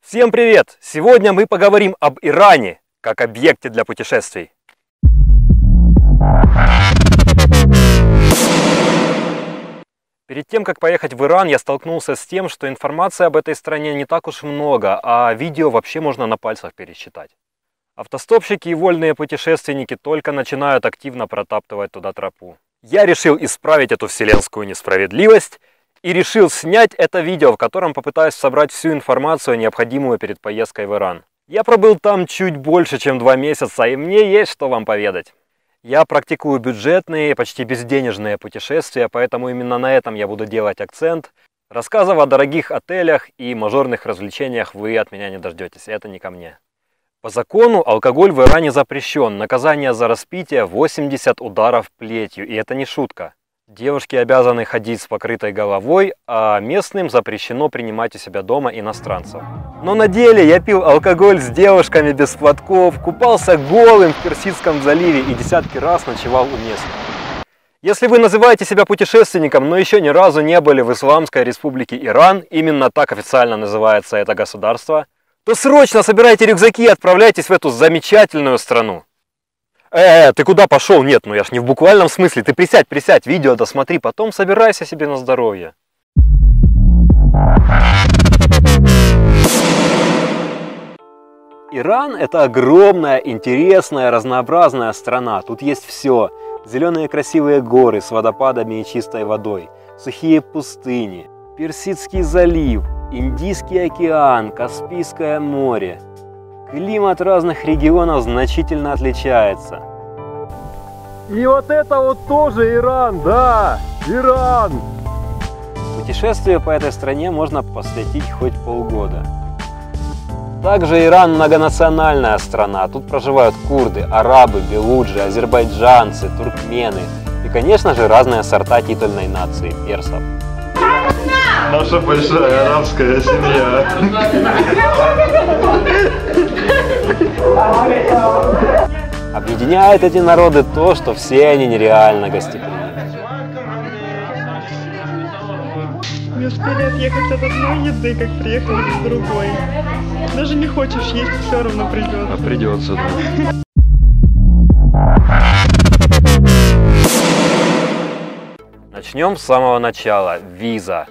Всем привет! Сегодня мы поговорим об Иране, как объекте для путешествий. Перед тем, как поехать в Иран, я столкнулся с тем, что информации об этой стране не так уж много, а видео вообще можно на пальцах пересчитать. Автостопщики и вольные путешественники только начинают активно протаптывать туда тропу. Я решил исправить эту вселенскую несправедливость и решил снять это видео, в котором попытаюсь собрать всю информацию, необходимую перед поездкой в Иран. Я пробыл там чуть больше, чем 2 месяца, и мне есть что вам поведать. Я практикую бюджетные, почти безденежные путешествия, поэтому именно на этом я буду делать акцент. Рассказов о дорогих отелях и мажорных развлечениях вы от меня не дождетесь, это не ко мне. По закону алкоголь в Иране запрещен, наказание за распитие 80 ударов плетью, и это не шутка. Девушки обязаны ходить с покрытой головой, а местным запрещено принимать у себя дома иностранцев. Но на деле я пил алкоголь с девушками без платков, купался голым в Персидском заливе и десятки раз ночевал у местных. Если вы называете себя путешественником, но еще ни разу не были в Исламской Республике Иран, именно так официально называется это государство, то срочно собирайте рюкзаки и отправляйтесь в эту замечательную страну. Ты куда пошел? Нет, ну я ж не в буквальном смысле. Ты присядь, видео досмотри, потом собирайся себе на здоровье. Иран – это огромная, интересная, разнообразная страна. Тут есть все. Зеленые красивые горы с водопадами и чистой водой, сухие пустыни, Персидский залив, Индийский океан, Каспийское море. Климат разных регионов значительно отличается. И вот это вот тоже Иран, да, Иран! Путешествию по этой стране можно посвятить хоть полгода. Также Иран многонациональная страна. Тут проживают курды, арабы, белуджи, азербайджанцы, туркмены и, конечно же, разные сорта титульной нации – персов. Наша большая арабская семья. Объединяет эти народы то, что все они нереально гостеприимны. Мне 100 лет ехать от одной еды, как приехать с другой. Даже не хочешь есть, все равно придется. А придется, да. Начнем с самого начала. Виза.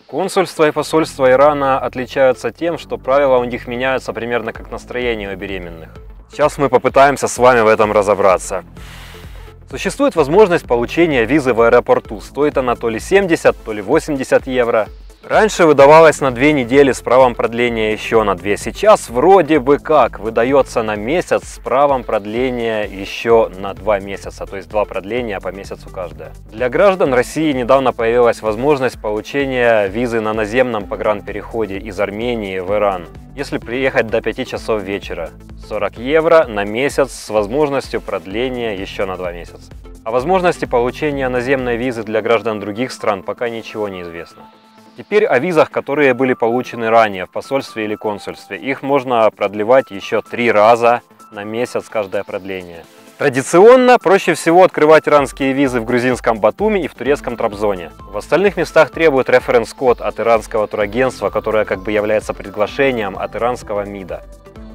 Консульство и посольство Ирана отличаются тем, что правила у них меняются примерно как настроение у беременных. Сейчас мы попытаемся с вами в этом разобраться. Существует возможность получения визы в аэропорту. Стоит она то ли 70, то ли 80 евро. Раньше выдавалась на 2 недели с правом продления еще на 2. Сейчас вроде бы как выдается на месяц с правом продления еще на 2 месяца. То есть 2 продления по месяцу каждое. Для граждан России недавно появилась возможность получения визы на наземном погранпереходе из Армении в Иран. Если приехать до 5 часов вечера. 40 евро на месяц с возможностью продления еще на 2 месяца. О возможности получения наземной визы для граждан других стран пока ничего не известно. Теперь о визах, которые были получены ранее в посольстве или консульстве. Их можно продлевать еще 3 раза на месяц каждое продление. Традиционно проще всего открывать иранские визы в грузинском Батуми и в турецком Трабзоне. В остальных местах требуют референс-код от иранского турагентства, которое как бы является приглашением от иранского МИДа.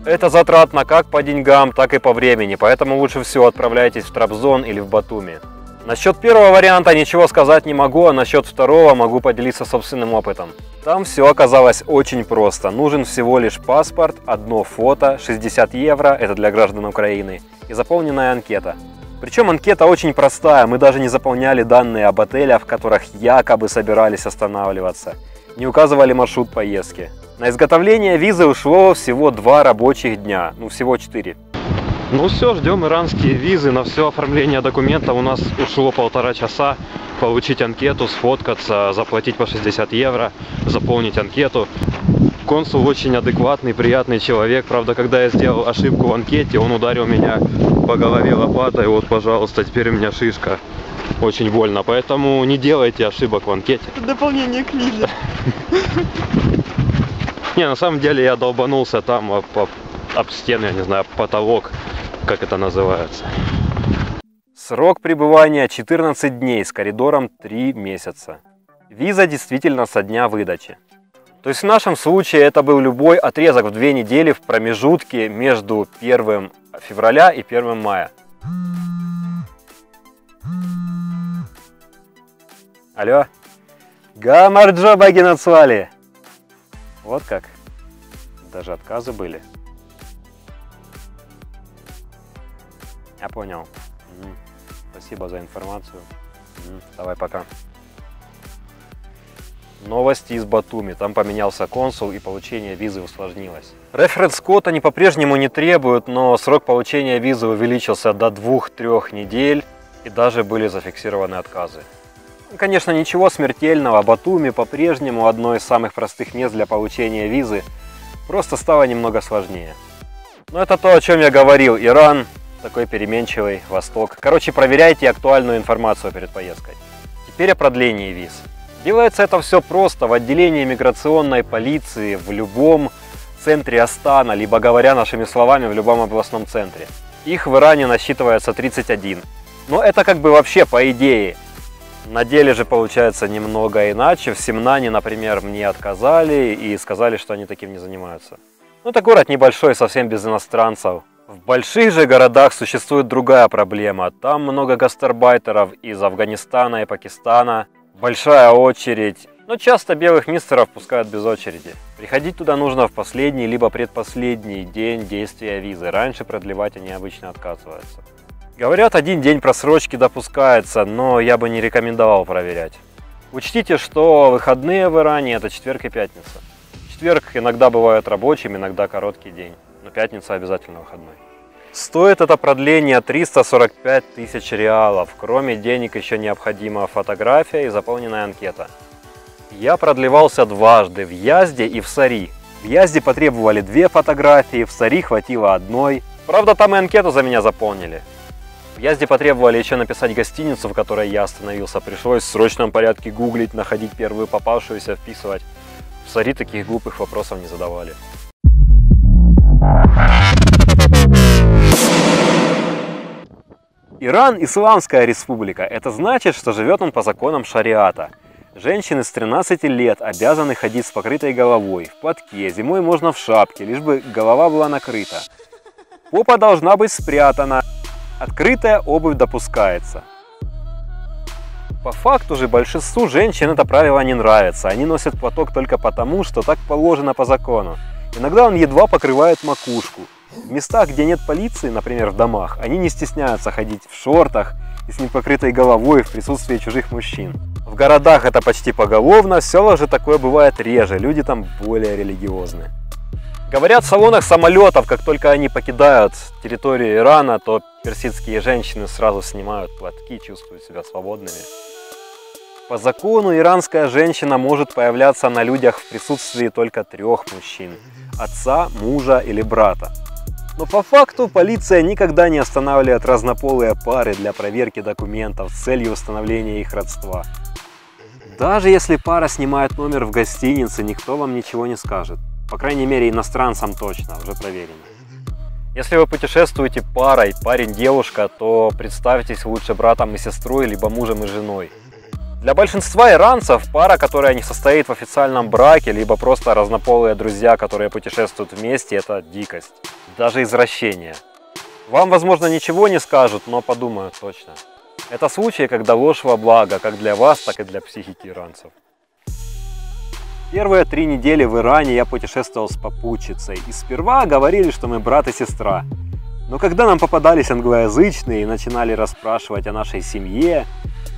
Это затратно как по деньгам, так и по времени, поэтому лучше всего отправляйтесь в Трабзон или в Батуми. Насчет первого варианта ничего сказать не могу, а насчет второго могу поделиться собственным опытом. Там все оказалось очень просто. Нужен всего лишь паспорт, одно фото, 60 евро, это для граждан Украины, и заполненная анкета. Причем анкета очень простая, мы даже не заполняли данные об отелях, в которых якобы собирались останавливаться, не указывали маршрут поездки. На изготовление визы ушло всего 2 рабочих дня, всего 4. Ну все, ждем иранские визы. На все оформление документов у нас ушло 1,5 часа. Получить анкету, сфоткаться, заплатить по 60 евро, заполнить анкету. Консул очень адекватный, приятный человек. Правда, когда я сделал ошибку в анкете, он ударил меня по голове лопатой. Вот, пожалуйста, теперь у меня шишка. Очень больно, поэтому не делайте ошибок в анкете. Это дополнение к визе. Не, на самом деле я долбанулся там об стену, я не знаю, потолок, как это называется. Срок пребывания 14 дней с коридором 3 месяца. Виза действительно со дня выдачи. То есть в нашем случае это был любой отрезок в 2 недели в промежутке между 1 февраля и 1 мая. Алло? Гамарджо Багинацвали! Вот как. Даже отказы были. Я понял. Спасибо за информацию. Давай, пока. Новости из Батуми. Там поменялся консул и получение визы усложнилось. Референс-код они по-прежнему не требуют, но срок получения визы увеличился до 2-3 недель и даже были зафиксированы отказы. Конечно, ничего смертельного. Батуми по-прежнему одно из самых простых мест для получения визы. Просто стало немного сложнее. Но это то, о чем я говорил. Иран, такой переменчивый Восток. Короче, проверяйте актуальную информацию перед поездкой. Теперь о продлении виз. Делается это все просто в отделении миграционной полиции в любом центре Астана, либо, говоря нашими словами, в любом областном центре. Их в Иране насчитывается 31. Но это как бы вообще по идее. На деле же получается немного иначе. В Семнане, например, мне отказали и сказали, что они таким не занимаются. Ну, это город небольшой, совсем без иностранцев. В больших же городах существует другая проблема. Там много гастарбайтеров из Афганистана и Пакистана. Большая очередь. Но часто белых мистеров пускают без очереди. Приходить туда нужно в последний либо предпоследний день действия визы. Раньше продлевать они обычно отказываются. Говорят, 1 день просрочки допускается, но я бы не рекомендовал проверять. Учтите, что выходные в Иране это четверг и пятница. Четверг иногда бывает рабочим, иногда короткий день, но пятница обязательно выходной. Стоит это продление 345 тысяч реалов. Кроме денег еще необходима фотография и заполненная анкета. Я продлевался дважды, в Язде и в Сари. В Язде потребовали 2 фотографии, в Сари хватило 1. Правда, там и анкету за меня заполнили. В Язде потребовали еще написать гостиницу, в которой я остановился. Пришлось в срочном порядке гуглить, находить первую попавшуюся, вписывать. В Сари таких глупых вопросов не задавали. Иран – исламская республика. Это значит, что живет он по законам шариата. Женщины с 13 лет обязаны ходить с покрытой головой, в платке, зимой можно в шапке, лишь бы голова была накрыта. Попа должна быть спрятана. Открытая обувь допускается. По факту же большинству женщин это правило не нравится. Они носят платок только потому, что так положено по закону. Иногда он едва покрывает макушку. В местах, где нет полиции, например в домах, они не стесняются ходить в шортах и с непокрытой головой в присутствии чужих мужчин. В городах это почти поголовно, в селах же такое бывает реже, люди там более религиозны. Говорят, в салонах самолетов, как только они покидают территорию Ирана, то персидские женщины сразу снимают платки, чувствуют себя свободными. По закону иранская женщина может появляться на людях в присутствии только 3 мужчин – отца, мужа или брата. Но по факту полиция никогда не останавливает разнополые пары для проверки документов с целью установления их родства. Даже если пара снимает номер в гостинице, никто вам ничего не скажет. По крайней мере, иностранцам точно, уже проверено. Если вы путешествуете парой, парень-девушка, то представьтесь лучше братом и сестрой, либо мужем и женой. Для большинства иранцев пара, которая не состоит в официальном браке, либо просто разнополые друзья, которые путешествуют вместе, это дикость, даже извращение. Вам, возможно, ничего не скажут, но подумают точно. Это случаи, когда ложь во благо, как для вас, так и для психики иранцев. Первые 3 недели в Иране я путешествовал с попутчицей, и сперва говорили, что мы брат и сестра. Но когда нам попадались англоязычные и начинали расспрашивать о нашей семье,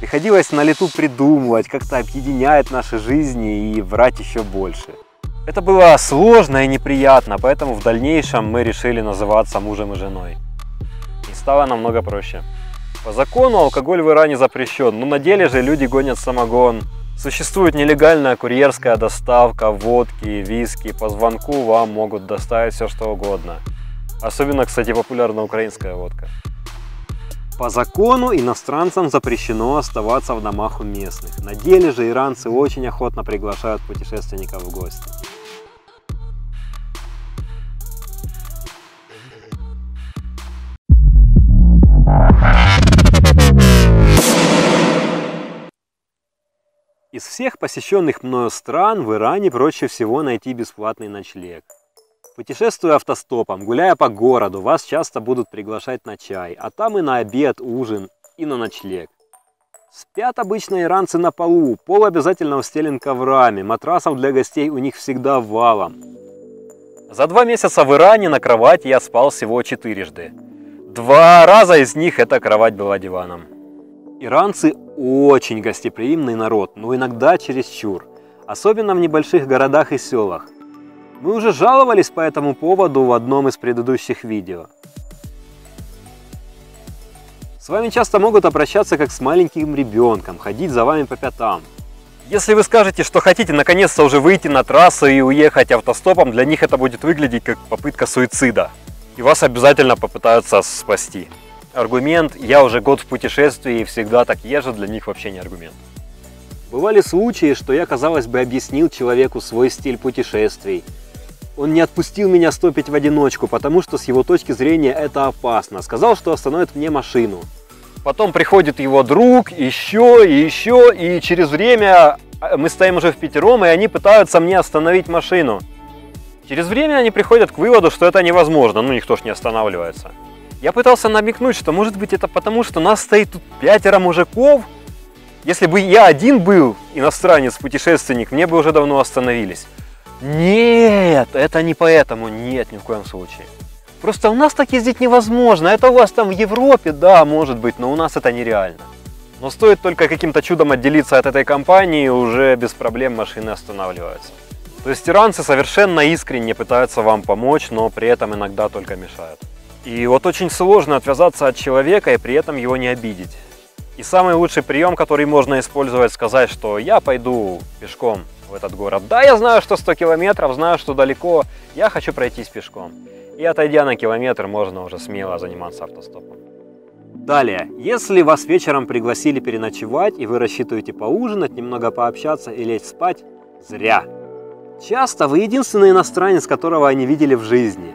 приходилось на лету придумывать, как-то объединять наши жизни и врать еще больше. Это было сложно и неприятно, поэтому в дальнейшем мы решили называться мужем и женой. И стало намного проще. По закону алкоголь в Иране запрещен, но на деле же люди гонят самогон. Существует нелегальная курьерская доставка водки, виски, по звонку вам могут доставить все что угодно. Особенно, кстати, популярна украинская водка. По закону иностранцам запрещено оставаться в домах у местных. На деле же иранцы очень охотно приглашают путешественников в гости. Из всех посещенных мною стран в Иране проще всего найти бесплатный ночлег. Путешествуя автостопом, гуляя по городу, вас часто будут приглашать на чай, а там и на обед, ужин, и на ночлег. Спят обычно иранцы на полу, пол обязательно устелен коврами, матрасов для гостей у них всегда валом. За 2 месяца в Иране на кровати я спал всего 4. 2 раза из них эта кровать была диваном. Иранцы очень гостеприимный народ, но иногда чересчур, особенно в небольших городах и селах. Мы уже жаловались по этому поводу в одном из предыдущих видео. С вами часто могут обращаться как с маленьким ребенком, ходить за вами по пятам. Если вы скажете, что хотите наконец-то уже выйти на трассу и уехать автостопом, для них это будет выглядеть как попытка суицида. И вас обязательно попытаются спасти. Аргумент «я уже год в путешествии и всегда так езжу» для них вообще не аргумент. Бывали случаи, что я, казалось бы, объяснил человеку свой стиль путешествий. Он не отпустил меня стопить в одиночку, потому что с его точки зрения это опасно. Сказал, что остановит мне машину. Потом приходит его друг, еще, и через время мы стоим уже впятером, и они пытаются мне остановить машину. Через время они приходят к выводу, что это невозможно, ну никто ж не останавливается. Я пытался намекнуть, что может быть это потому, что нас стоит тут 5 мужиков. Если бы я один был, иностранец, путешественник, мне бы уже давно остановились. Нет, это не поэтому, нет, ни в коем случае. Просто у нас так ездить невозможно, это у вас там в Европе, да, может быть, но у нас это нереально. Но стоит только каким-то чудом отделиться от этой компании, уже без проблем машины останавливаются. То есть иранцы совершенно искренне пытаются вам помочь, но при этом иногда только мешают. И вот очень сложно отвязаться от человека и при этом его не обидеть. И самый лучший прием, который можно использовать, сказать, что я пойду пешком в этот город. Да, я знаю, что 100 километров, знаю, что далеко, я хочу пройтись пешком. И отойдя на километр, можно уже смело заниматься автостопом. Далее, если вас вечером пригласили переночевать, и вы рассчитываете поужинать, немного пообщаться и лечь спать, зря. Часто вы единственный иностранец, которого они видели в жизни.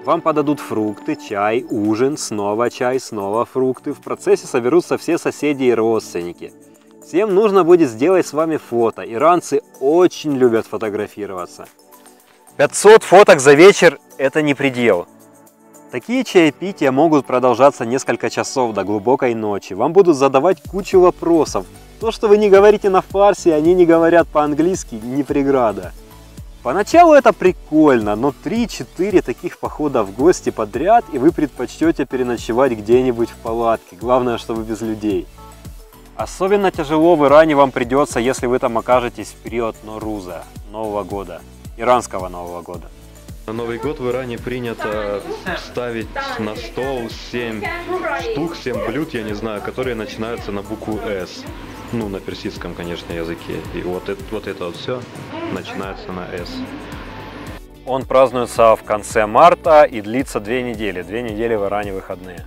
Вам подадут фрукты, чай, ужин, снова чай, снова фрукты. В процессе соберутся все соседи и родственники. Всем нужно будет сделать с вами фото. Иранцы очень любят фотографироваться. 500 фоток за вечер – это не предел. Такие чаепития могут продолжаться несколько часов до глубокой ночи. Вам будут задавать кучу вопросов. То, что вы не говорите на фарси, они не говорят по-английски, не преграда. Поначалу это прикольно, но 3-4 таких похода в гости подряд, и вы предпочтете переночевать где-нибудь в палатке. Главное, чтобы без людей. Особенно тяжело в Иране вам придется, если вы там окажетесь в период Норуза, Нового года, иранского Нового года. На Новый год в Иране принято ставить на стол 7 штук, 7 блюд, я не знаю, которые начинаются на букву «С». Ну, на персидском, конечно, языке. И вот это вот все начинается на «С». Он празднуется в конце марта и длится 2 недели. 2 недели в Иране выходные.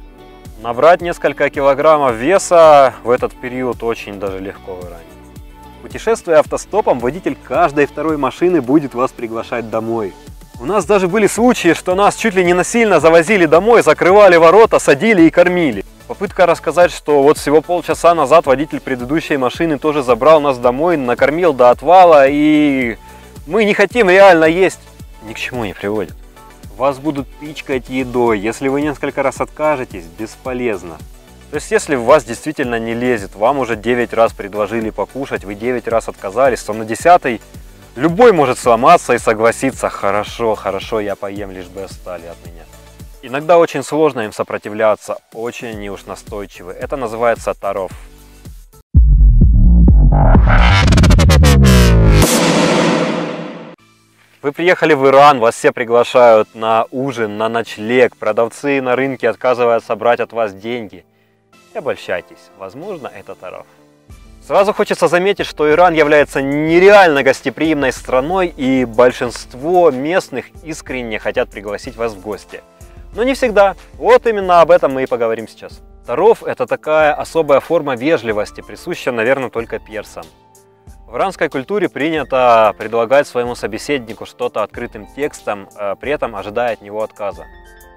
Набрать несколько килограммов веса в этот период очень даже легко в Иране. Путешествуя автостопом, водитель каждой второй машины будет вас приглашать домой. У нас даже были случаи, что нас чуть ли не насильно завозили домой, закрывали ворота, садили и кормили. Попытка рассказать, что вот всего полчаса назад водитель предыдущей машины тоже забрал нас домой, накормил до отвала, и мы не хотим реально есть, ни к чему не приводит. Вас будут пичкать едой, если вы несколько раз откажетесь, бесполезно. То есть, если в вас действительно не лезет, вам уже 9 раз предложили покушать, вы 9 раз отказались, то на 10-й любой может сломаться и согласиться: хорошо, я поем, лишь бы отстали от меня. Иногда очень сложно им сопротивляться, очень они уж настойчивы. Это называется тароф. Вы приехали в Иран, вас все приглашают на ужин, на ночлег, продавцы на рынке отказываются брать от вас деньги. Не обольщайтесь, возможно, это тароф. Сразу хочется заметить, что Иран является нереально гостеприимной страной, и большинство местных искренне хотят пригласить вас в гости. Но не всегда. Вот именно об этом мы и поговорим сейчас. Тароф – это такая особая форма вежливости, присущая, наверное, только персам. В иранской культуре принято предлагать своему собеседнику что-то открытым текстом, при этом ожидая от него отказа.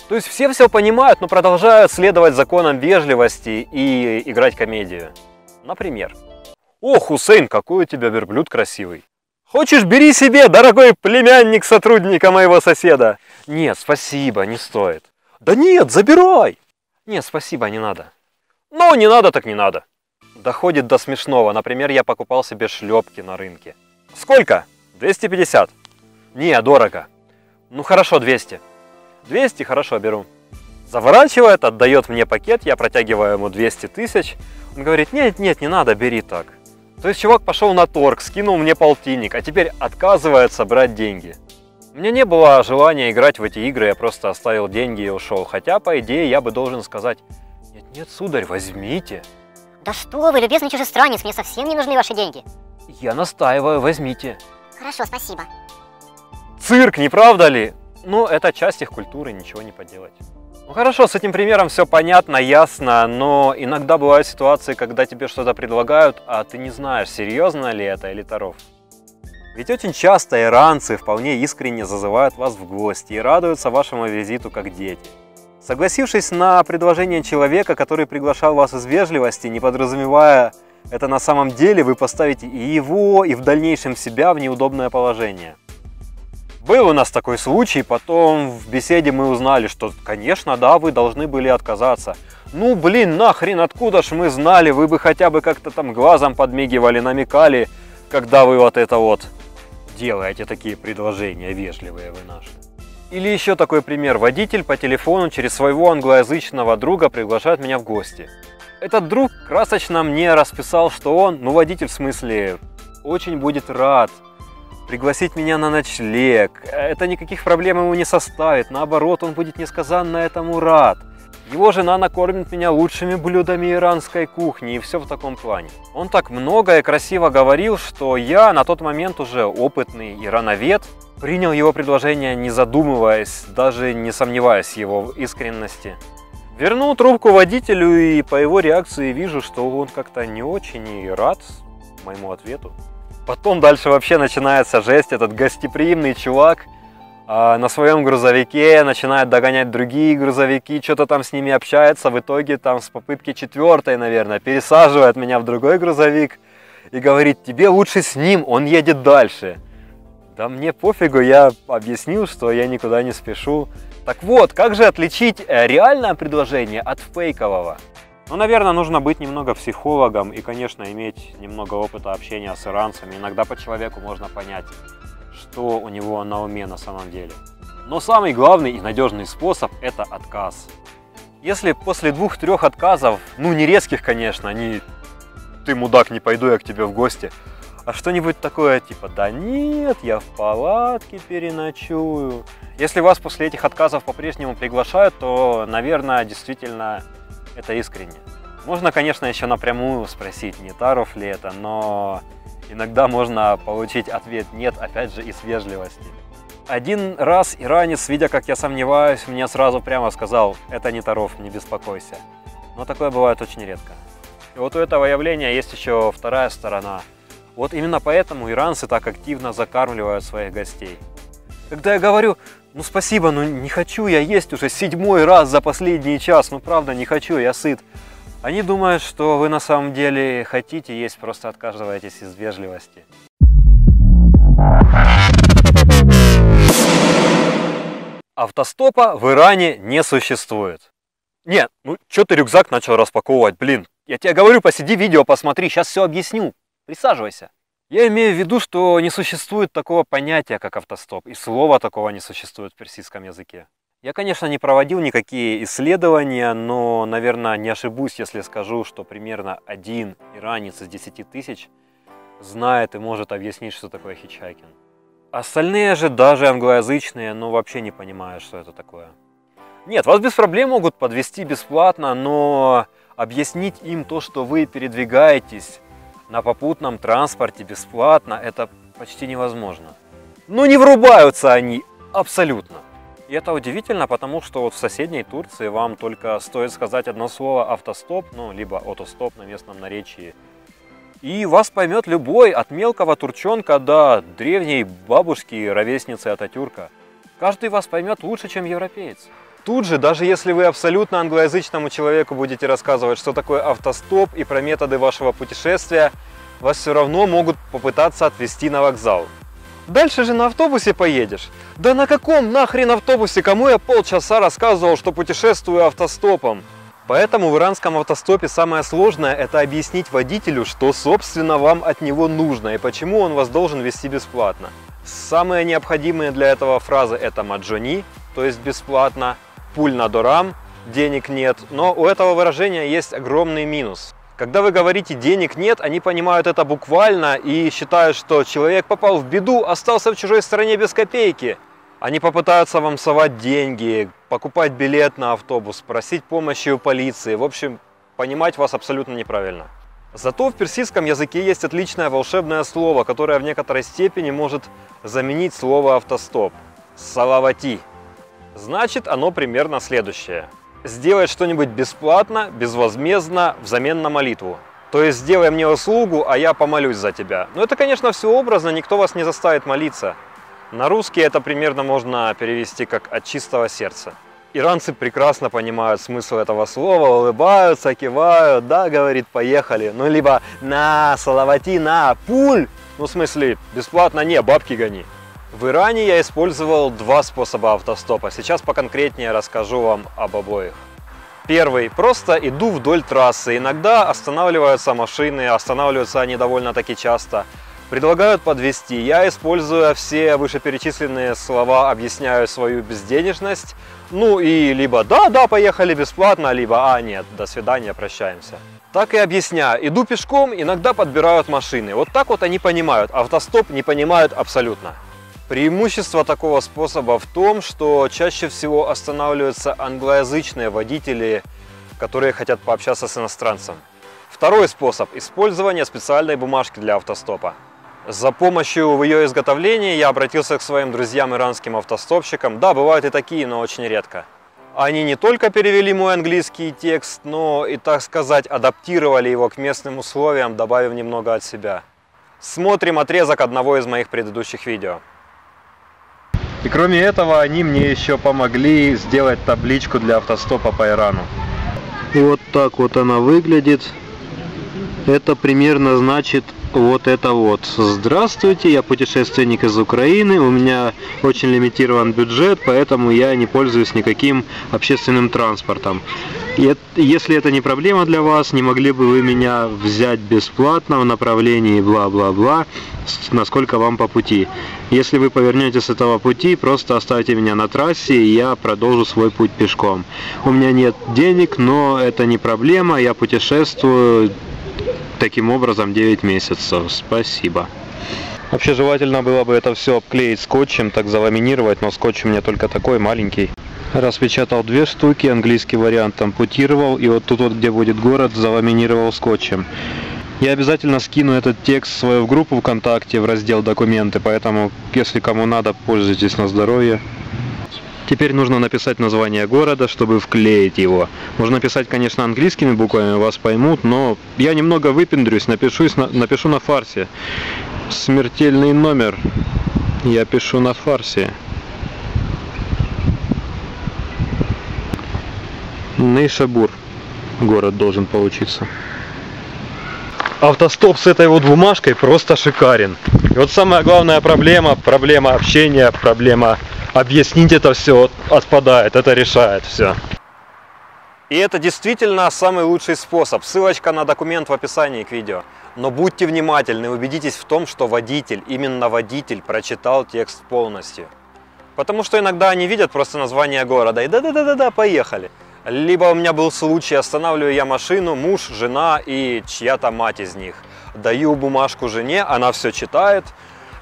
То есть все понимают, но продолжают следовать законам вежливости и играть комедию. Например, О, Хусейн, какой у тебя верблюд красивый. Хочешь, бери себе, дорогой племянник сотрудника моего соседа. Нет, спасибо, не стоит. Да нет, забирай. Нет, спасибо, не надо. Ну, не надо, так не надо. Доходит до смешного. Например, я покупал себе шлепки на рынке. Сколько? 250. Не, дорого. Ну хорошо, 200. 200, хорошо, беру. Заворачивает, отдает мне пакет, я протягиваю ему 200 тысяч. Он говорит, нет, нет, не надо, бери так. То есть чувак пошел на торг, скинул мне полтинник, а теперь отказывается брать деньги. У меня не было желания играть в эти игры, я просто оставил деньги и ушел. Хотя, по идее, я бы должен сказать, нет, нет, сударь, возьмите. Да что вы, любезный чужестранец, мне совсем не нужны ваши деньги. Я настаиваю, возьмите. Хорошо, спасибо. Цирк, не правда ли? Ну, это часть их культуры, ничего не поделать. Ну хорошо, с этим примером все понятно, ясно, но иногда бывают ситуации, когда тебе что-то предлагают, а ты не знаешь, серьезно ли это или таров. Ведь очень часто иранцы вполне искренне зазывают вас в гости и радуются вашему визиту как дети. Согласившись на предложение человека, который приглашал вас из вежливости, не подразумевая это на самом деле, вы поставите и его, и в дальнейшем себя в неудобное положение. Был у нас такой случай, потом в беседе мы узнали, что, конечно, да, вы должны были отказаться. Ну, блин, нахрен, откуда ж мы знали, вы бы хотя бы как-то там глазом подмигивали, намекали, когда вы вот это вот делаете такие предложения вежливые вы наши. Или еще такой пример. Водитель по телефону через своего англоязычного друга приглашает меня в гости. Этот друг красочно мне расписал, что он, ну водитель в смысле, очень будет рад пригласить меня на ночлег. Это никаких проблем ему не составит. Наоборот, он будет несказанно этому рад. Его жена накормит меня лучшими блюдами иранской кухни и все в таком плане. Он так много и красиво говорил, что я на тот момент уже опытный ирановед принял его предложение, не задумываясь, даже не сомневаясь в его искренности. Вернул трубку водителю и по его реакции вижу, что он как-то не очень и рад моему ответу. Потом дальше вообще начинается жесть. Этот гостеприимный чувак на своем грузовике начинает догонять другие грузовики, что-то там с ними общается. В итоге там с попытки 4-й, наверное, пересаживает меня в другой грузовик и говорит, тебе лучше с ним, он едет дальше. Да мне пофигу, я объяснил, что я никуда не спешу. Так вот, как же отличить реальное предложение от фейкового? Ну, наверное, нужно быть немного психологом и, конечно, иметь немного опыта общения с иранцами. Иногда по человеку можно понять, что у него на уме на самом деле. Но самый главный и надежный способ – это отказ. Если после 2-3 отказов, ну не резких, конечно, не «ты мудак, не пойду я к тебе в гости», а что-нибудь такое типа «да нет, я в палатке переночую». Если вас после этих отказов по-прежнему приглашают, то, наверное, действительно это искренне. Можно, конечно, еще напрямую спросить, не таров ли это, но иногда можно получить ответ «нет», опять же, из вежливости. Один раз иранец, видя, как я сомневаюсь, мне сразу прямо сказал «это не таров, не беспокойся». Но такое бывает очень редко. И вот у этого явления есть еще вторая сторона. Вот именно поэтому иранцы так активно закармливают своих гостей. Когда я говорю «ну спасибо, но не хочу я есть уже 7-й раз за последний час, ну правда не хочу, я сыт», они думают, что вы на самом деле хотите есть, просто отказываетесь из вежливости. Автостопа в Иране не существует. Нет, ну что ты рюкзак начал распаковывать, блин. Я тебе говорю, посиди, видео посмотри, сейчас все объясню. Присаживайся. Я имею в виду, что не существует такого понятия, как автостоп, и слова такого не существует в персидском языке. Я, конечно, не проводил никакие исследования, но, наверное, не ошибусь, если скажу, что примерно 1 иранец из 10 тысяч знает и может объяснить, что такое хичхайкинг. Остальные же, даже англоязычные, ну вообще не понимают, что это такое. Нет, вас без проблем могут подвезти бесплатно, но объяснить им то, что вы передвигаетесь на попутном транспорте бесплатно, это почти невозможно. Ну не врубаются они абсолютно. И это удивительно, потому что вот в соседней Турции вам только стоит сказать одно слово «автостоп», ну либо «отостоп» на местном наречии, и вас поймет любой, от мелкого турчонка до древней бабушки, ровесницы Ататюрка. Каждый вас поймет лучше, чем европеец. Тут же, даже если вы абсолютно англоязычному человеку будете рассказывать, что такое автостоп и про методы вашего путешествия, вас все равно могут попытаться отвезти на вокзал. Дальше же на автобусе поедешь. Да на каком нахрен автобусе? Кому я полчаса рассказывал, что путешествую автостопом? Поэтому в иранском автостопе самое сложное – это объяснить водителю, что собственно вам от него нужно и почему он вас должен везти бесплатно. Самые необходимые для этого фразы – это маджони, то есть бесплатно, пуль на дорам, денег нет, но у этого выражения есть огромный минус. Когда вы говорите «денег нет», они понимают это буквально и считают, что человек попал в беду, остался в чужой стране без копейки. Они попытаются вам совать деньги, покупать билет на автобус, просить помощи у полиции. В общем, понимать вас абсолютно неправильно. Зато в персидском языке есть отличное волшебное слово, которое в некоторой степени может заменить слово «автостоп» – «салавати». Значит, оно примерно следующее. Сделать что-нибудь бесплатно, безвозмездно, взамен на молитву. То есть сделай мне услугу, а я помолюсь за тебя. Но это, конечно, все образно, никто вас не заставит молиться. На русский это примерно можно перевести как «от чистого сердца». Иранцы прекрасно понимают смысл этого слова, улыбаются, кивают, да, говорит, поехали. Ну, либо на, салавати, на, пуль. Ну, в смысле, бесплатно не, бабки гони. В Иране я использовал два способа автостопа. Сейчас поконкретнее расскажу вам об обоих. Первый. Просто иду вдоль трассы. Иногда останавливаются машины, останавливаются они довольно-таки часто. Предлагают подвезти. Я, используя все вышеперечисленные слова, объясняю свою безденежность. Ну и либо да, поехали бесплатно, либо нет, до свидания, прощаемся. Так и объясняю. Иду пешком, иногда подбирают машины. Вот так вот они понимают. Автостоп не понимают абсолютно. Преимущество такого способа в том, что чаще всего останавливаются англоязычные водители, которые хотят пообщаться с иностранцем. Второй способ – использование специальной бумажки для автостопа. За помощью в ее изготовлении я обратился к своим друзьям иранским автостопщикам. Да, бывают и такие, но очень редко. Они не только перевели мой английский текст, но и, так сказать, адаптировали его к местным условиям, добавив немного от себя. Смотрим отрезок одного из моих предыдущих видео. И кроме этого, они мне еще помогли сделать табличку для автостопа по Ирану. Вот так вот она выглядит. Это примерно значит вот это вот. Здравствуйте, я путешественник из Украины, у меня очень лимитирован бюджет, поэтому я не пользуюсь никаким общественным транспортом. И если это не проблема для вас, не могли бы вы меня взять бесплатно в направлении бла-бла-бла, насколько вам по пути. Если вы повернете с этого пути, просто оставьте меня на трассе, и я продолжу свой путь пешком. У меня нет денег, но это не проблема, я путешествую таким образом 9 месяцев. Спасибо. Вообще желательно было бы это все обклеить скотчем, так заламинировать, но скотч у меня только такой маленький. Распечатал 2 штуки, английский вариант ампутировал, и вот тут вот, где будет город, заламинировал скотчем. Я обязательно скину этот текст в свою группу ВКонтакте в раздел «Документы», поэтому, если кому надо, пользуйтесь на здоровье. Теперь нужно написать название города, чтобы вклеить его. Можно писать, конечно, английскими буквами, вас поймут, но я немного выпендрюсь, напишу на фарсе. Смертельный номер я пишу на фарсе. Нейшабур город должен получиться. Автостоп с этой вот бумажкой просто шикарен. И вот самая главная проблема общения, проблема объяснить это все отпадает, это решает все. И это действительно самый лучший способ. Ссылочка на документ в описании к видео. Но будьте внимательны, убедитесь в том, что водитель, именно водитель, прочитал текст полностью. Потому что иногда они видят просто название города и да-да-да-да, поехали. Либо у меня был случай, останавливаю я машину, муж, жена и чья-то мать из них. Даю бумажку жене, она все читает,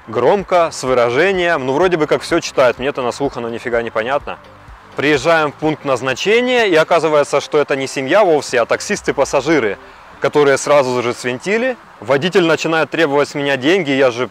громко, с выражением, ну вроде бы как все читает, мне-то на слух оно нифига не понятно. Приезжаем в пункт назначения, и оказывается, что это не семья вовсе, а таксисты-пассажиры, которые сразу же свинтили. Водитель начинает требовать с меня деньги, я же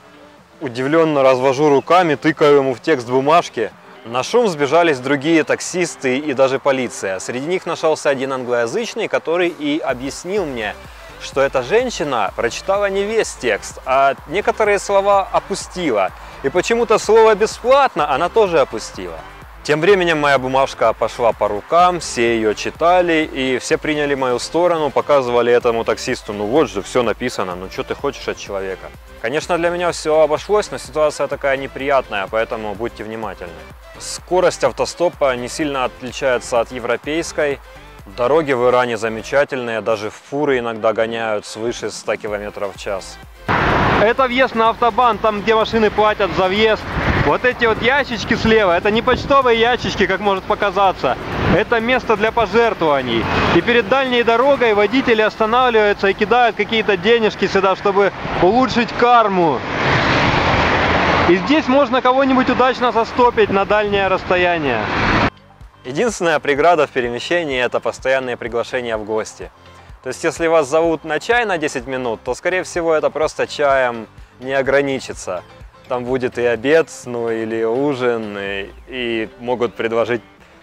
удивленно развожу руками, тыкаю ему в текст бумажки. На шум сбежались другие таксисты и даже полиция. Среди них нашелся один англоязычный, который и объяснил мне, что эта женщина прочитала не весь текст, а некоторые слова опустила. И почему-то слово «бесплатно» она тоже опустила. Тем временем моя бумажка пошла по рукам, все ее читали и все приняли мою сторону, показывали этому таксисту: ну вот же, все написано, ну что ты хочешь от человека. Конечно, для меня все обошлось, но ситуация такая неприятная, поэтому будьте внимательны. Скорость автостопа не сильно отличается от европейской. Дороги в Иране замечательные, даже фуры иногда гоняют свыше 100 км в час. Это въезд на автобан, там где машины платят за въезд. Вот эти вот ящички слева, это не почтовые ящички, как может показаться. Это место для пожертвований. И перед дальней дорогой водители останавливаются и кидают какие-то денежки сюда, чтобы улучшить карму. И здесь можно кого-нибудь удачно застопить на дальнее расстояние. Единственная преграда в перемещении – это постоянные приглашения в гости. То есть, если вас зовут на чай на 10 минут, то, скорее всего, это просто чаем не ограничится. Там будет и обед, ну или ужин, и могут предложить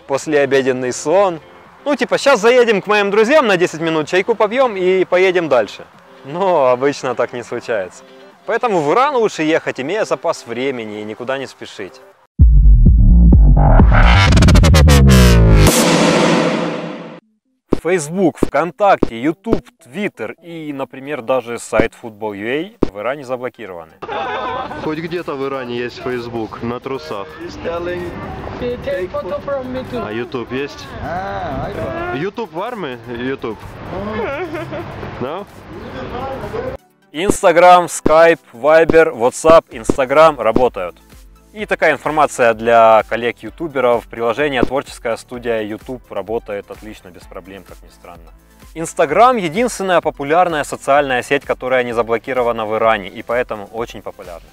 послеобеденный сон. Ну, типа, сейчас заедем к моим друзьям на 10 минут, чайку попьем и поедем дальше. Но обычно так не случается. Поэтому в Иран лучше ехать, имея запас времени, и никуда не спешить. Facebook, ВКонтакте, YouTube, Twitter и, например, даже сайт Football.ua в Иране заблокированы. Хоть где-то в Иране есть Facebook, на трусах. А YouTube есть? YouTube в армии? YouTube? Да? Instagram, Skype, Viber, WhatsApp, Instagram работают. И такая информация для коллег-ютуберов. Приложение «Творческая студия YouTube» работает отлично, без проблем, как ни странно. Instagram – единственная популярная социальная сеть, которая не заблокирована в Иране, и поэтому очень популярна.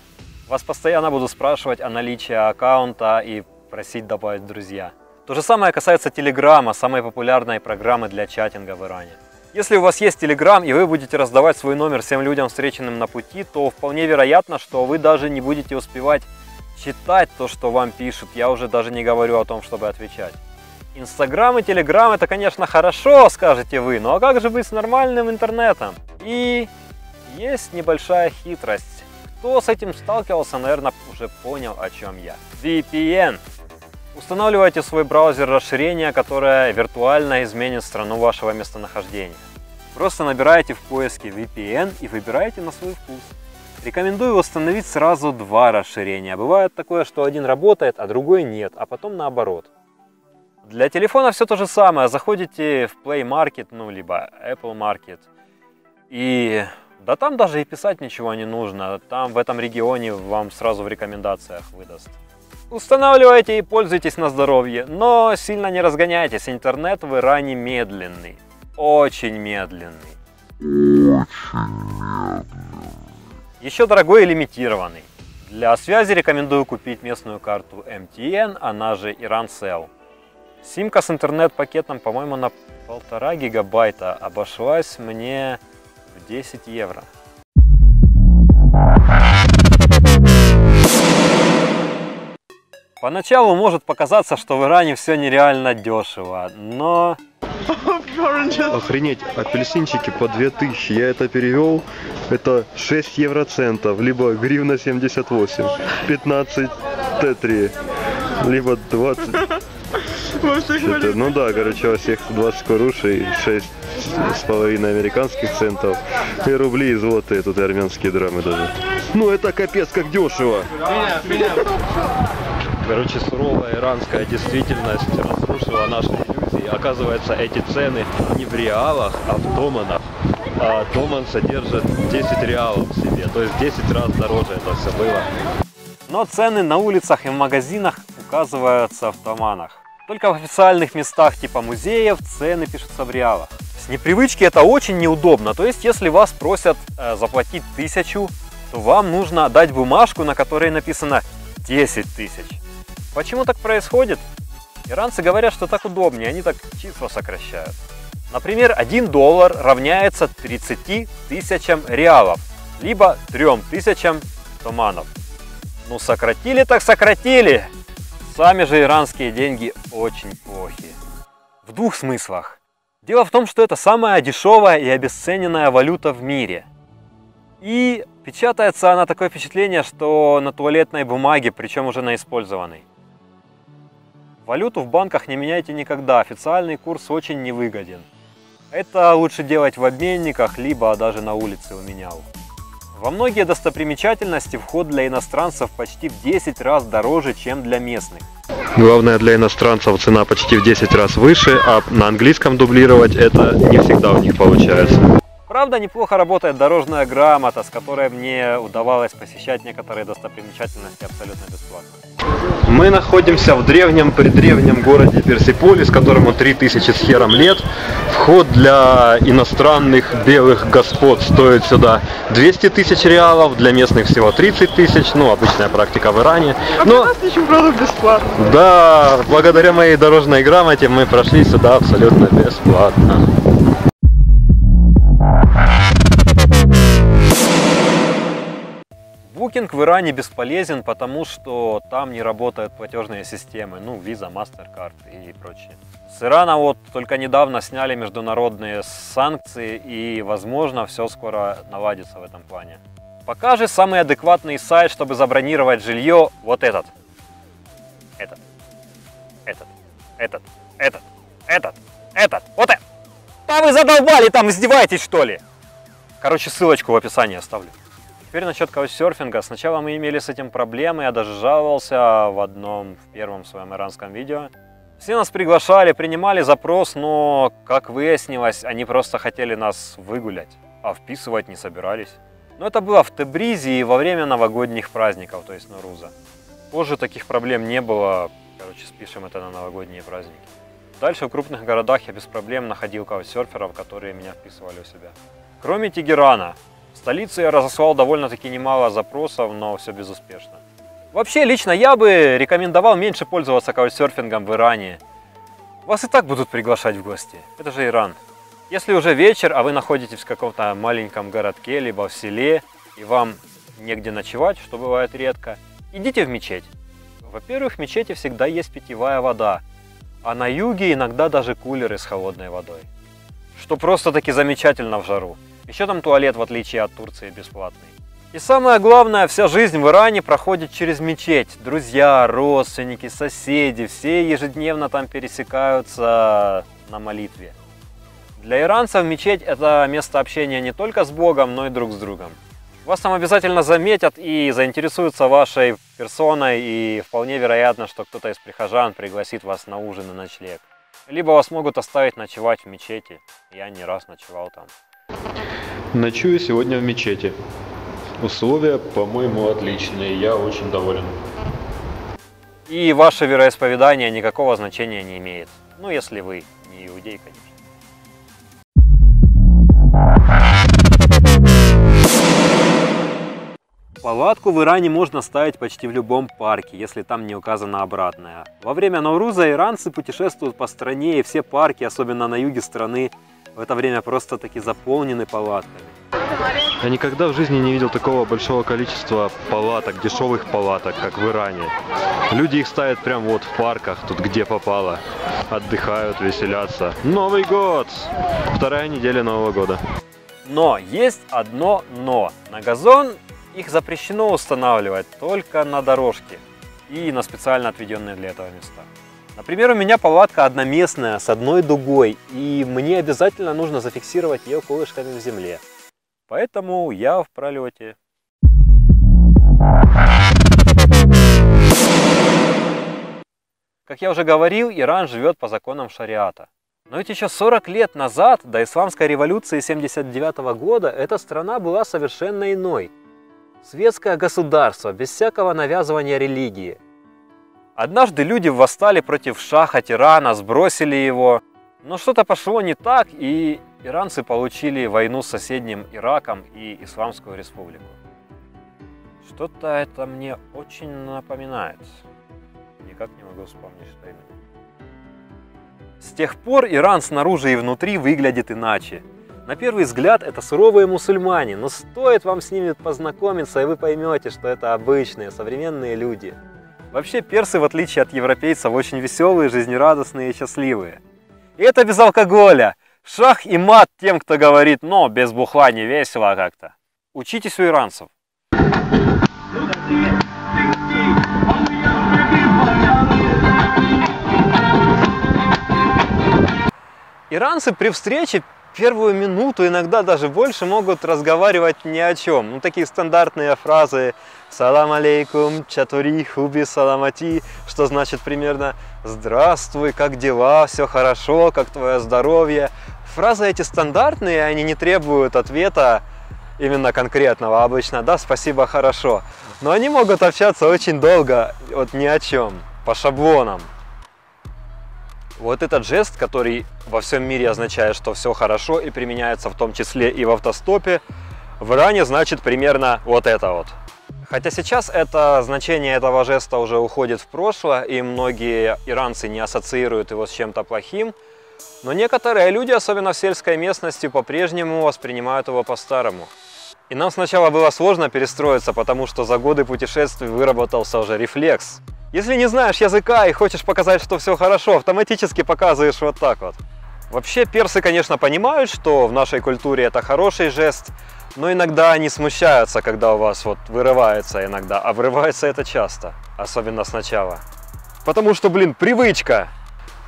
Вас постоянно будут спрашивать о наличии аккаунта и просить добавить в друзья. То же самое касается Telegram, самой популярной программы для чатинга в Иране. Если у вас есть Telegram и вы будете раздавать свой номер всем людям, встреченным на пути, то вполне вероятно, что вы даже не будете успевать читать то, что вам пишут. Я уже даже не говорю о том, чтобы отвечать. Инстаграм и Телеграм — это, конечно, хорошо, скажете вы, но а как же быть с нормальным интернетом? И есть небольшая хитрость. Кто с этим сталкивался, наверное, уже понял, о чем я. VPN. Устанавливайте в свой браузер расширение, которое виртуально изменит страну вашего местонахождения. Просто набираете в поиске VPN и выбираете на свой вкус. Рекомендую установить сразу два расширения. Бывает такое, что один работает, а другой нет, а потом наоборот. Для телефона все то же самое. Заходите в Play Market, ну либо Apple Market. И да там даже и писать ничего не нужно. Там в этом регионе вам сразу в рекомендациях выдаст. Устанавливайте и пользуйтесь на здоровье. Но сильно не разгоняйтесь. Интернет в Иране медленный. Очень медленный. Еще дорогой и лимитированный. Для связи рекомендую купить местную карту MTN, она же Irancell. Симка с интернет-пакетом, по-моему, на 1,5 гигабайта обошлась мне в 10 евро. Поначалу может показаться, что в Иране все нереально дешево, но... Охренеть, апельсинчики по 2000, я это перевел, это 6 евроцентов, либо гривна 78, 15 Т3, либо 20... Ну да, короче, у всех 20 курушей, 6,5 американских центов, и рубли, и злотые, тут и армянские драмы даже. Ну это капец как дешево! Короче, суровая иранская действительность разрушила наши иллюзии. Оказывается, эти цены не в реалах, а в доманах. А доман содержит 10 реалов в себе, то есть 10 раз дороже это все было. Но цены на улицах и в магазинах указываются в доманах. Только в официальных местах типа музеев цены пишутся в реалах. С непривычки это очень неудобно. То есть, если вас просят заплатить 1000, то вам нужно дать бумажку, на которой написано 10 тысяч. Почему так происходит? Иранцы говорят, что так удобнее, они так числа сокращают. Например, $1 равняется 30 тысячам реалов, либо 3000 доманов. Ну сократили так сократили! Сами же иранские деньги очень плохи. В двух смыслах. Дело в том, что это самая дешевая и обесцененная валюта в мире. И печатается она, такое впечатление, что на туалетной бумаге, причем уже на использованной. Валюту в банках не меняйте никогда, официальный курс очень невыгоден. Это лучше делать в обменниках, либо даже на улице у менял. Во многие достопримечательности вход для иностранцев почти в 10 раз дороже, чем для местных. Главное, для иностранцев цена почти в 10 раз выше, а на английском дублировать это не всегда у них получается. Правда, неплохо работает дорожная грамота, с которой мне удавалось посещать некоторые достопримечательности абсолютно бесплатно. Мы находимся в древнем-предревнем городе Персеполис, которому 3000 с хером лет. Вход для иностранных белых господ стоит сюда 200 тысяч реалов, для местных всего 30 тысяч, ну, обычная практика в Иране. А для нас ничего, правда, бесплатно. Да, благодаря моей дорожной грамоте мы прошли сюда абсолютно бесплатно. Букинг в Иране бесполезен, потому что там не работают платежные системы, ну, Visa, MasterCard и прочее. С Ирана вот только недавно сняли международные санкции, и, возможно, все скоро наладится в этом плане. Пока же самый адекватный сайт, чтобы забронировать жилье, вот этот. Этот. Вот это. Да вы задолбали, там издеваетесь, что ли? Короче, ссылочку в описании оставлю. Теперь насчет каучсерфинга. Сначала мы имели с этим проблемы, я даже жаловался в первом своем иранском видео. Все нас приглашали, принимали запрос, но, как выяснилось, они просто хотели нас выгулять, а вписывать не собирались. Но это было в Тебризе и во время новогодних праздников, то есть Норуза. Позже таких проблем не было, короче, спишем это на новогодние праздники. Дальше в крупных городах я без проблем находил каучсерферов, которые меня вписывали у себя. Кроме Тегерана. В столице я разослал довольно-таки немало запросов, но все безуспешно. Вообще, лично я бы рекомендовал меньше пользоваться каучсерфингом в Иране. Вас и так будут приглашать в гости. Это же Иран. Если уже вечер, а вы находитесь в каком-то маленьком городке, либо в селе, и вам негде ночевать, что бывает редко, идите в мечеть. Во-первых, в мечети всегда есть питьевая вода, а на юге иногда даже кулеры с холодной водой. Что просто-таки замечательно в жару. Еще там туалет, в отличие от Турции, бесплатный. И самое главное, вся жизнь в Иране проходит через мечеть. Друзья, родственники, соседи, все ежедневно там пересекаются на молитве. Для иранцев мечеть – это место общения не только с Богом, но и друг с другом. Вас там обязательно заметят и заинтересуются вашей персоной, и вполне вероятно, что кто-то из прихожан пригласит вас на ужин и ночлег. Либо вас могут оставить ночевать в мечети. Я не раз ночевал там. Ночую сегодня в мечети. Условия, по-моему, отличные. Я очень доволен. И ваше вероисповедание никакого значения не имеет. Ну, если вы не иудей, конечно. Палатку в Иране можно ставить почти в любом парке, если там не указано обратное. Во время Науруза иранцы путешествуют по стране, и все парки, особенно на юге страны, в это время просто-таки заполнены палатками. Я никогда в жизни не видел такого большого количества палаток, дешевых палаток, как в Иране. Люди их ставят прямо вот в парках, тут где попало. Отдыхают, веселятся. Новый год! Вторая неделя Нового года. Но есть одно но. На газон их запрещено устанавливать только на дорожке и на специально отведенные для этого места. Например, у меня палатка одноместная с одной дугой, и мне обязательно нужно зафиксировать ее колышками в земле. Поэтому я в пролете. Как я уже говорил, Иран живет по законам шариата. Но ведь еще 40 лет назад, до исламской революции 1979 года, эта страна была совершенно иной. Светское государство, без всякого навязывания религии. Однажды люди восстали против шаха Тирана, сбросили его. Но что-то пошло не так, и иранцы получили войну с соседним Ираком и Исламскую республику. Что-то это мне очень напоминает. Никак не могу вспомнить, что именно. С тех пор Иран снаружи и внутри выглядит иначе. На первый взгляд это суровые мусульмане, но стоит вам с ними познакомиться, и вы поймете, что это обычные, современные люди. Вообще персы, в отличие от европейцев, очень веселые, жизнерадостные и счастливые. И это без алкоголя. Шах и мат тем, кто говорит, но без бухла не весело как-то. Учитесь у иранцев. Иранцы при встрече первую минуту, иногда даже больше, могут разговаривать ни о чем. Ну, такие стандартные фразы «Салам алейкум, чатури, хуби, саламати», что значит примерно «Здравствуй, как дела, все хорошо, как твое здоровье». Фразы эти стандартные, они не требуют ответа именно конкретного. Обычно «Да, спасибо, хорошо». Но они могут общаться очень долго, вот ни о чем, по шаблонам. Вот этот жест, который во всем мире означает, что все хорошо и применяется в том числе и в автостопе, в Иране значит примерно вот это вот. Хотя сейчас это значение этого жеста уже уходит в прошлое, и многие иранцы не ассоциируют его с чем-то плохим, но некоторые люди, особенно в сельской местности, по-прежнему воспринимают его по-старому. И нам сначала было сложно перестроиться, потому что за годы путешествий выработался уже рефлекс. Если не знаешь языка и хочешь показать, что все хорошо, автоматически показываешь вот так вот. Вообще персы, конечно, понимают, что в нашей культуре это хороший жест, но иногда они смущаются, когда у вас вот вырывается иногда, а вырывается это часто, особенно сначала. Потому что, блин, привычка.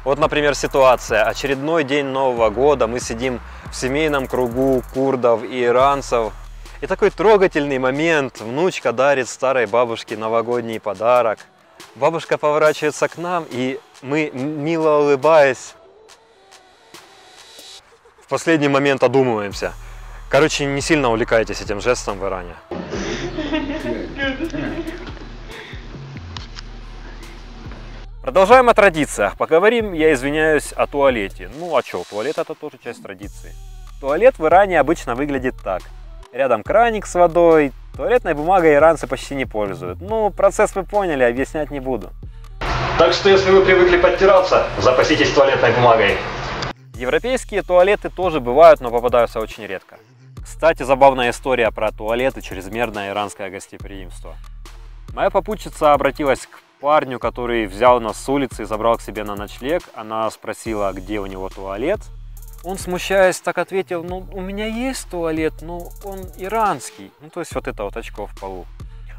Вот, например, ситуация. Очередной день Нового года, мы сидим в семейном кругу курдов и иранцев. И такой трогательный момент. Внучка дарит старой бабушке новогодний подарок. Бабушка поворачивается к нам, и мы, мило улыбаясь, в последний момент одумываемся. Короче, не сильно увлекайтесь этим жестом в Иране. Продолжаем о традициях. Поговорим, я извиняюсь, о туалете. Ну а что, туалет это тоже часть традиции. Туалет в Иране обычно выглядит так. Рядом краник с водой. Туалетной бумагой иранцы почти не пользуют. Ну, процесс вы поняли, объяснять не буду. Так что, если вы привыкли подтираться, запаситесь туалетной бумагой. Европейские туалеты тоже бывают, но попадаются очень редко. Кстати, забавная история про туалет и чрезмерное иранское гостеприимство. Моя попутчица обратилась к парню, который взял нас с улицы и забрал к себе на ночлег. Она спросила, где у него туалет. Он, смущаясь, так ответил: ну, у меня есть туалет, но он иранский. Ну, то есть вот это вот очко в полу.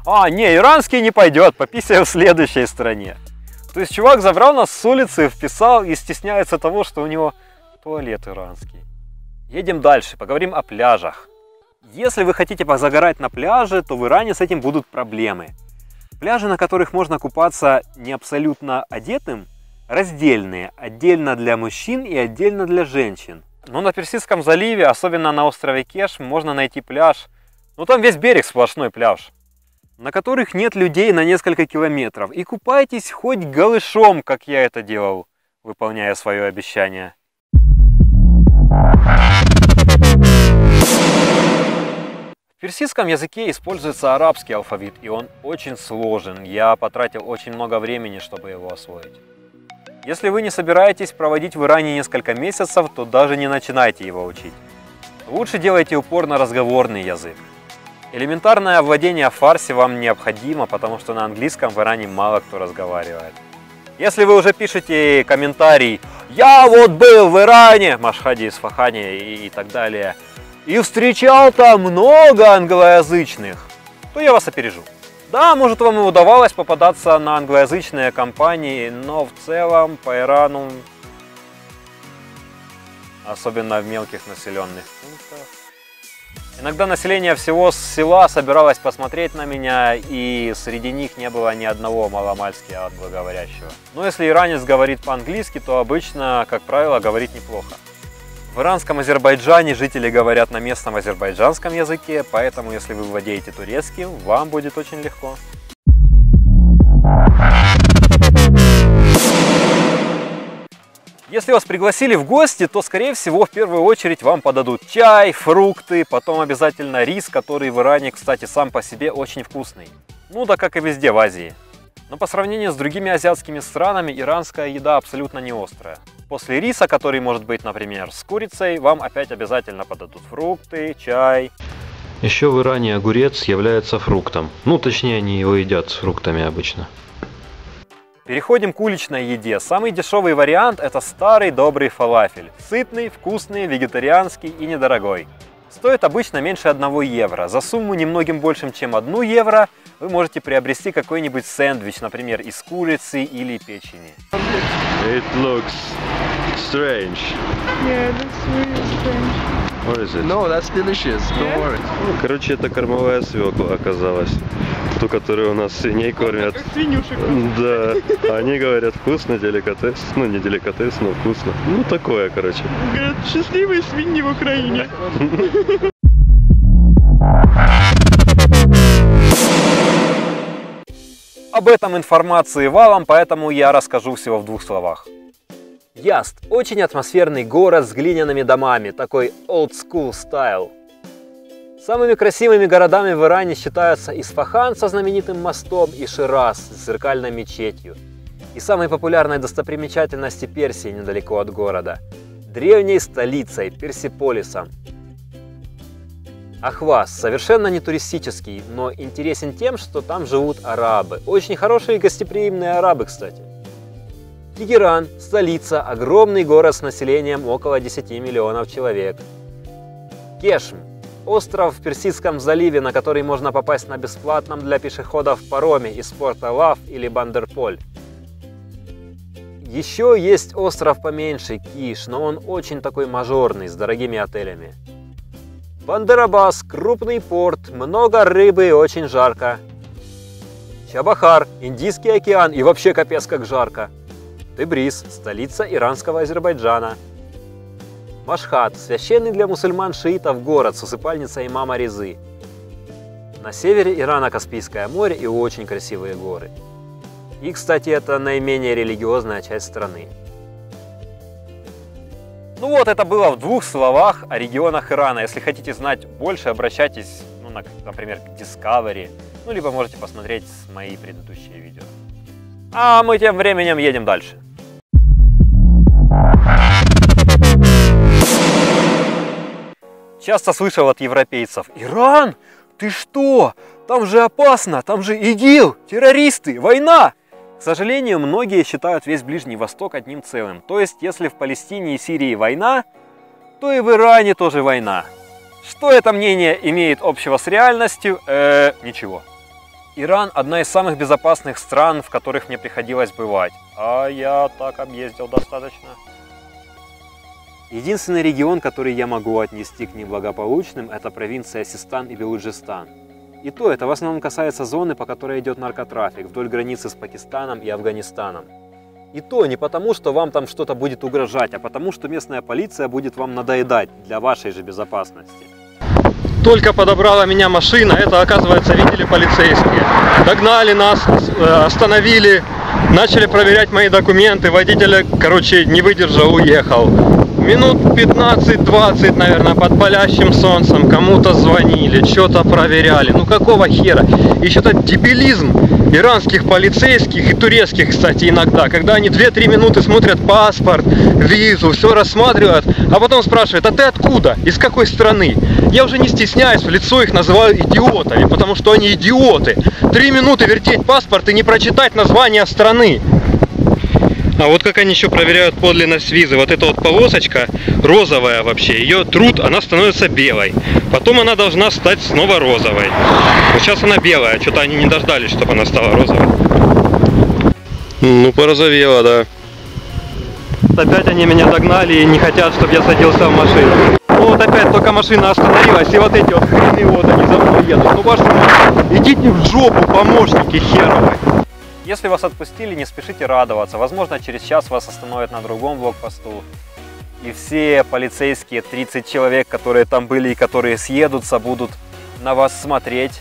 А, не, иранский не пойдет, пописаю в следующей стране. То есть чувак забрал нас с улицы, вписал и стесняется того, что у него туалет иранский. Едем дальше, поговорим о пляжах. Если вы хотите позагорать на пляже, то в Иране с этим будут проблемы. Пляжи, на которых можно купаться не абсолютно одетым, раздельные, отдельно для мужчин и отдельно для женщин. Но на Персидском заливе, особенно на острове Кеш, можно найти пляж, ну там весь берег сплошной пляж, на которых нет людей на несколько километров. И купайтесь хоть голышом, как я это делал, выполняя свое обещание. В персидском языке используется арабский алфавит, и он очень сложен. Я потратил очень много времени, чтобы его освоить. Если вы не собираетесь проводить в Иране несколько месяцев, то даже не начинайте его учить. Лучше делайте упор на разговорный язык. Элементарное овладение фарси вам необходимо, потому что на английском в Иране мало кто разговаривает. Если вы уже пишете комментарий «Я вот был в Иране», Машхади, Исфахане и так далее, и встречал там много англоязычных, то я вас опережу. Да, может, вам и удавалось попадаться на англоязычные компании, но в целом по Ирану, особенно в мелких населенных пунктах, иногда население всего села собиралось посмотреть на меня, и среди них не было ни одного маломальски англоговорящего. Но если иранец говорит по-английски, то обычно, как правило, говорит неплохо. В иранском Азербайджане жители говорят на местном азербайджанском языке, поэтому если вы владеете турецким, вам будет очень легко. Если вас пригласили в гости, то, скорее всего, в первую очередь вам подадут чай, фрукты, потом обязательно рис, который в Иране, кстати, сам по себе очень вкусный. Ну да, как и везде в Азии. Но по сравнению с другими азиатскими странами, иранская еда абсолютно не острая. После риса, который может быть, например, с курицей, вам опять обязательно подадут фрукты, чай. Еще в Иране огурец является фруктом. Ну, точнее, они его едят с фруктами обычно. Переходим к уличной еде. Самый дешевый вариант – это старый добрый фалафель. Сытный, вкусный, вегетарианский и недорогой. Стоит обычно меньше 1 евро. За сумму немногим большим, чем 1 евро, вы можете приобрести какой-нибудь сэндвич, например, из курицы или печени. It looks Strange. Yeah, that's really strange. What is it? No, that's delicious. Don't Yeah? worry. Ну, короче, это кормовая свекла оказалась. Ту, которую у нас свиней кормят. Как свинюшек. Да, они говорят вкусно, деликатес. Ну, не деликатес, но вкусно. Ну, такое, короче. Говорят, счастливые свиньи в Украине. Об этом информации валом, поэтому я расскажу всего в 2 словах. Yazd – очень атмосферный город с глиняными домами, такой old school style. Самыми красивыми городами в Иране считаются Исфахан со знаменитым мостом и Шираз с зеркальной мечетью. И самой популярной достопримечательности Персии недалеко от города – древней столицей Персеполисом. Ахваз совершенно не туристический, но интересен тем, что там живут арабы. Очень хорошие и гостеприимные арабы, кстати. Тегеран – столица, огромный город с населением около 10 миллионов человек. Кешм – остров в Персидском заливе, на который можно попасть на бесплатном для пешеходов пароме из порта Лав или Бандерполь. Еще есть остров поменьше Киш, но он очень такой мажорный, с дорогими отелями. Бандер-Аббас – крупный порт, много рыбы и очень жарко. Чабахар – Индийский океан и вообще капец как жарко. Тебриз – столица иранского Азербайджана. Машхад – священный для мусульман-шиитов город с усыпальницей имама Резы. На севере Ирана Каспийское море и очень красивые горы. И, кстати, это наименее религиозная часть страны. Ну вот, это было в 2 словах о регионах Ирана. Если хотите знать больше, обращайтесь, например, к Discovery, либо можете посмотреть мои предыдущие видео. А мы тем временем едем дальше. Часто слышал от европейцев: «Иран? Ты что? Там же опасно, там же ИГИЛ, террористы, война!» К сожалению, многие считают весь Ближний Восток одним целым. То есть, если в Палестине и Сирии война, то и в Иране тоже война. Что это мнение имеет общего с реальностью? Ничего. Иран – одна из самых безопасных стран, в которых мне приходилось бывать. А я так объездил достаточно. Единственный регион, который я могу отнести к неблагополучным, это провинция Систан и Белуджистан. И то это в основном касается зоны, по которой идет наркотрафик, вдоль границы с Пакистаном и Афганистаном. И то не потому, что вам там что-то будет угрожать, а потому, что местная полиция будет вам надоедать для вашей же безопасности. Только подобрала меня машина, это, оказывается, видели полицейские. Догнали нас, остановили, начали проверять мои документы. Водитель, короче, не выдержал, уехал. Минут 15-20, наверное, под палящим солнцем кому-то звонили, что-то проверяли. Ну какого хера? Еще этот дебилизм иранских полицейских и турецких, кстати, иногда, когда они 2-3 минуты смотрят паспорт, визу, все рассматривают, а потом спрашивают: а ты откуда? Из какой страны? Я уже не стесняюсь, в лицо их называю идиотами, потому что они идиоты. 3 минуты вертеть паспорт и не прочитать название страны. А вот как они еще проверяют подлинность визы. Вот эта вот полосочка розовая вообще, ее трут, она становится белой. Потом она должна стать снова розовой. Вот сейчас она белая, что-то они не дождались, чтобы она стала розовой. Ну, порозовела, да. Опять они меня догнали и не хотят, чтобы я садился в машину. Ну вот опять только машина остановилась, и вот эти вот хрены вот они за мной едут. Ну вашу мать, идите в жопу, помощники херовы. Если вас отпустили, не спешите радоваться. Возможно, через час вас остановят на другом блокпосту. И все полицейские 30 человек, которые там были и которые съедутся, будут на вас смотреть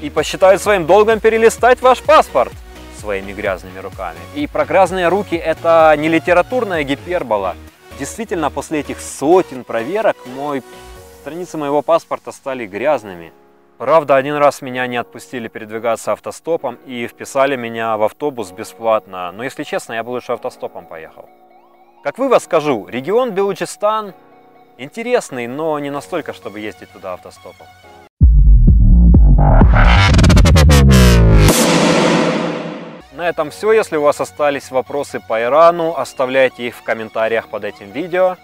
и посчитают своим долгом перелистать ваш паспорт своими грязными руками. И про грязные руки это не литературная гипербола. Действительно, после этих сотен проверок страницы моего паспорта стали грязными. Правда, один раз меня не отпустили передвигаться автостопом и вписали меня в автобус бесплатно. Но если честно, я бы лучше автостопом поехал. Как вывод скажу, регион Белуджистан интересный, но не настолько, чтобы ездить туда автостопом. На этом все. Если у вас остались вопросы по Ирану, оставляйте их в комментариях под этим видео.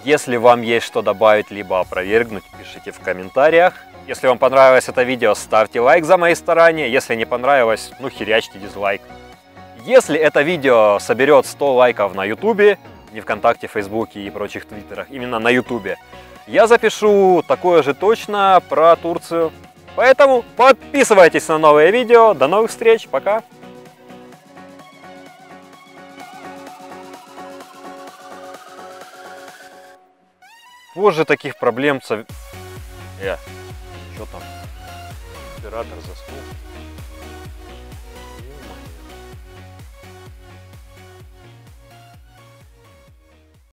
Если вам есть что добавить либо опровергнуть, пишите в комментариях. Если вам понравилось это видео, ставьте лайк за мои старания. Если не понравилось, херячьте дизлайк. Если это видео соберет 100 лайков на YouTube, не ВКонтакте, Фейсбуке и прочих твиттерах, именно на Ютубе. Я запишу такое же точно про Турцию. Поэтому подписывайтесь на новые видео. До новых встреч. Пока. Позже таких проблем... Что там? Оператор заснул.